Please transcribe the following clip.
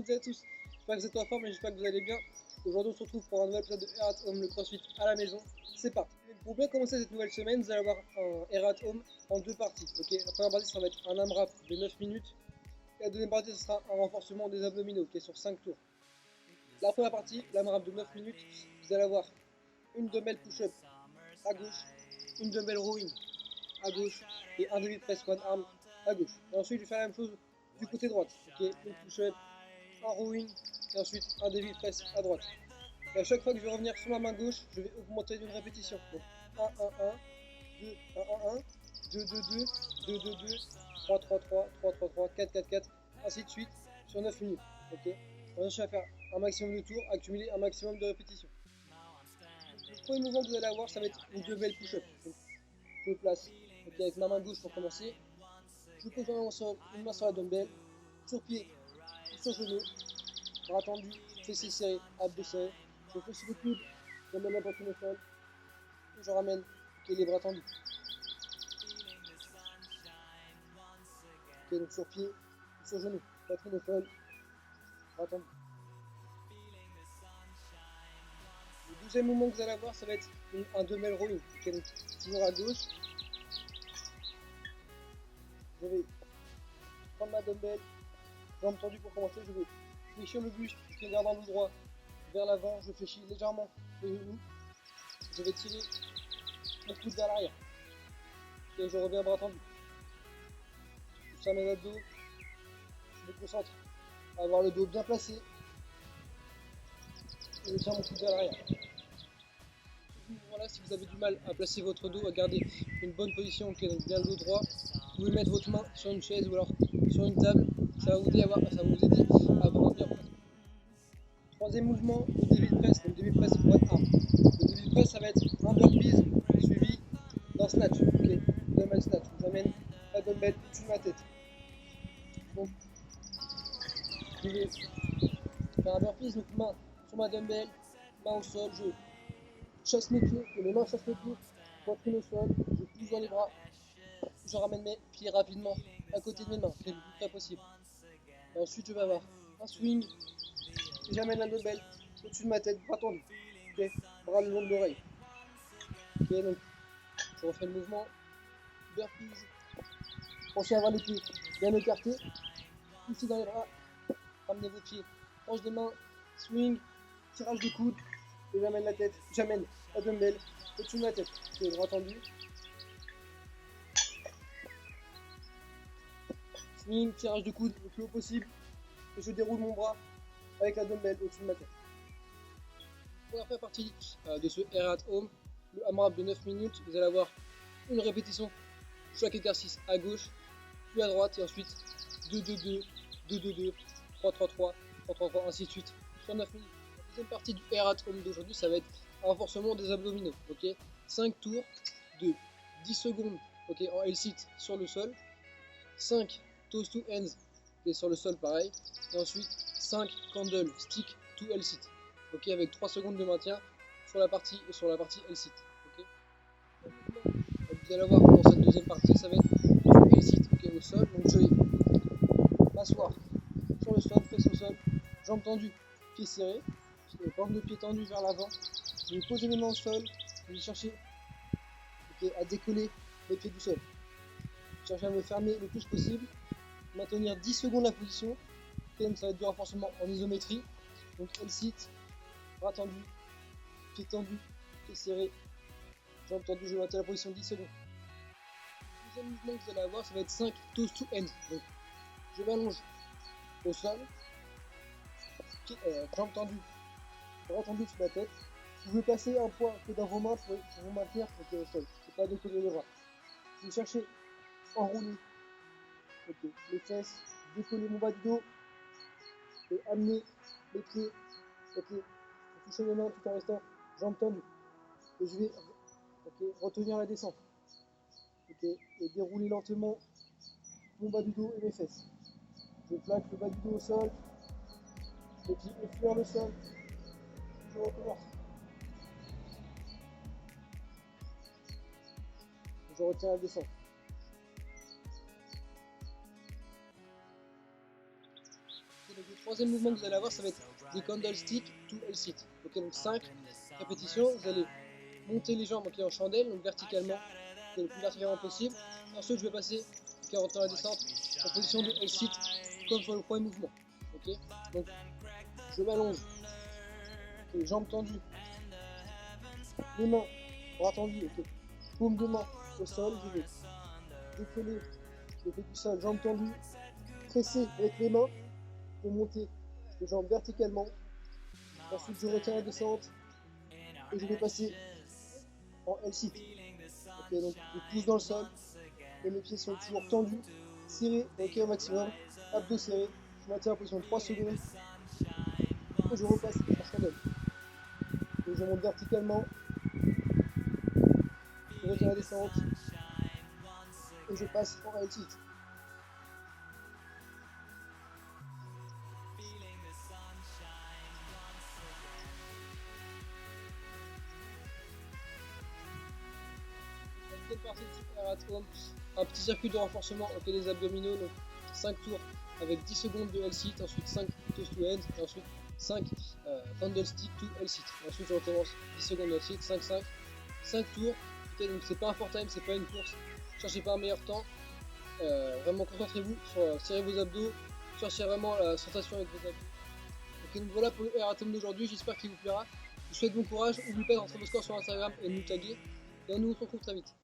toutes et à tous, j'espère que vous êtes en forme et j'espère que vous allez bien. Aujourd'hui on se retrouve pour un nouvel épisode de Air at Home, le CrossFit à la maison. C'est parti. Pour bien commencer cette nouvelle semaine, vous allez avoir un Air at Home en deux parties. Okay, la première partie ça va être un AMRAP de 9 minutes et la deuxième partie ce sera un renforcement des abdominaux sur 5 tours. La première partie, l'AMRAP de 9 minutes, vous allez avoir une dumbbell push-up à gauche, une dumbbell rowing à gauche et un deadlift press one arm à gauche. Et ensuite je vais faire la même chose du côté droite. Okay, une push-up, un rowing et ensuite un deadlift press à droite. Et à chaque fois que je vais revenir sur ma main gauche, je vais augmenter d'une répétition. Donc 1, 1, 1, 2, 1, 1, 1, 2, 2, 2, 2, 2, 2, 3, 3, 3, 3, 3, 3, 4, 4, 4, ainsi de suite sur 9 minutes. Okay, maintenant, je vais faire un maximum de tours, accumuler un maximum de répétitions. Le premier mouvement que vous allez avoir, ça va être une dumbbell push-up. Je me place avec ma main gauche pour commencer. Je pose une main sur la dumbbell, sur pied, sur genou, bras tendus, fessiers serrés, abdos serrés. Je fais sur le coude, j'amène la poitrine au sol, et je ramène les bras tendus. Okay, donc sur pied, sur genou, poitrine au sol, bras tendus. Le deuxième mouvement que vous allez avoir, ça va être un dumbbell rowing. Okay, donc toujours à gauche. Je vais prendre ma dumbbell, jambes tendues pour commencer, je vais fléchir le buste, en gardant le droit vers l'avant, je fléchis légèrement les genoux, je vais tirer mon coude vers l'arrière, et je reviens bras tendu. Je serre mes abdos, je me concentre à avoir le dos bien placé, et je tire mon coude vers l'arrière. Voilà, si vous avez du mal à placer votre dos, à garder une bonne position, donc bien le dos droit, vous pouvez mettre votre main sur une chaise ou alors sur une table, ça va vous aider à avoir un bien placé. Troisième mouvement, le deadlift press, donc deadlift press one arm. Le deadlift press, ça va être un burpees suivi d'un snatch, dumbbell snatch. J'amène la dumbbell au-dessus de ma tête. Donc, je vais faire un burpees, donc main sur ma dumbbell, main au sol, je chasse mes pieds, mes mains chassent mes pieds, poitrine au sol, je pousse dans les bras, je ramène mes pieds rapidement à côté de mes mains, le plus près possible. Et ensuite, je vais avoir un swing, et j'amène la dumbbell au-dessus de ma tête, bras tendus, bras le long de l'oreille. Donc je refais le mouvement, burpees, pensez à avoir les pieds bien écartés, poussez dans les bras, ramenez vos pieds, hanche des mains, swing, tirage de coude, et j'amène la dumbbell au-dessus de ma tête, bras tendus, swing, tirage de coude le plus haut possible, et je déroule mon bras avec la dumbbell au-dessus de ma tête. Première partie de ce Air at Home, le AMRAP de 9 minutes, vous allez avoir une répétition chaque exercice à gauche, puis à droite, et ensuite 2, 2, 2, 2, 2, 2, 3, 3, 3, 3, 3, 3, ainsi de suite, sur 9 minutes. La deuxième partie du Air at Home d'aujourd'hui, ça va être un renforcement des abdominaux. 5 tours de 10 secondes en L-sit sur le sol, 5 toes to hands sur le sol pareil, et ensuite 5 candle stick to L-sit, avec 3 secondes de maintien sur la partie L-sit. Vous allez voir dans cette deuxième partie, ça va être du L-sit au sol. Donc je vais m'asseoir sur le sol, fesses au sol, jambes tendues, pieds serrés, bande de pieds tendus vers l'avant. Je vais poser mes mains au sol, je vais chercher à décoller mes pieds du sol. Je cherche à me fermer le plus possible, maintenir 10 secondes la position. Donc ça va être du renforcement en isométrie. Donc L-sit, bras tendus, pieds tendus, pieds serrés, jambes tendues, je maintiens la position 10 secondes. Le deuxième mouvement que vous allez avoir, ça va être 5 toes to hands. Donc je m'allonge au sol, jambes tendues, bras tendus sur la tête. Vous pouvez placer un poids que dans vos mains pour vous maintenir au sol. C'est pas décoller les bras. Vous cherchez enrouler les fesses, décoller mon bas du dos et amener les pieds, toucher mes mains tout en restant jambes tendues. Et je vais retenir la descente. Et dérouler lentement mon bas du dos et mes fesses. Je plaque le bas du dos au sol, les pieds effleurent le sol, je recommence. Je retiens la descente. troisième mouvement que vous allez avoir, ça va être des candlesticks to L-sit. Ok, donc 5 répétitions, vous allez monter les jambes en chandelle, donc verticalement, le plus verticalement possible. Ensuite, je vais passer en rentrant la descente en position de L-sit, comme sur le premier mouvement. Ok, donc je m'allonge, les jambes tendues, les mains, bras tendus, ok, paume de main au sol, je vais décoller le pied du sol, jambes tendues, presser avec les mains pour monter les jambes verticalement. Ensuite, je retiens la descente et je vais passer en L-sit. Ok, donc je pousse dans le sol et mes pieds sont toujours tendus, serrés, ok, au maximum, abdos serrés. Je maintiens en position de 3 secondes et je repasse en chandelle. Donc je monte verticalement, je retiens la descente et je passe en L-sit. Deuxième partie de type Air at Home, un petit circuit de renforcement ok, des abdominaux, donc 5 tours avec 10 secondes de L-sit, ensuite 5 toes to end, et ensuite 5 candlestick to L-sit. Ensuite je recommence 10 secondes de L-sit, 5 tours, okay, donc c'est pas un for time, c'est pas une course, cherchez pas un meilleur temps, vraiment concentrez-vous sur serrer vos abdos, cherchez vraiment la sensation avec vos abdos. Ok, donc voilà pour le Air at Home d'aujourd'hui, j'espère qu'il vous plaira. Je vous souhaite bon courage, n'oubliez pas de rentrer vos scores sur Instagram et de nous taguer, et on nous retrouve très vite.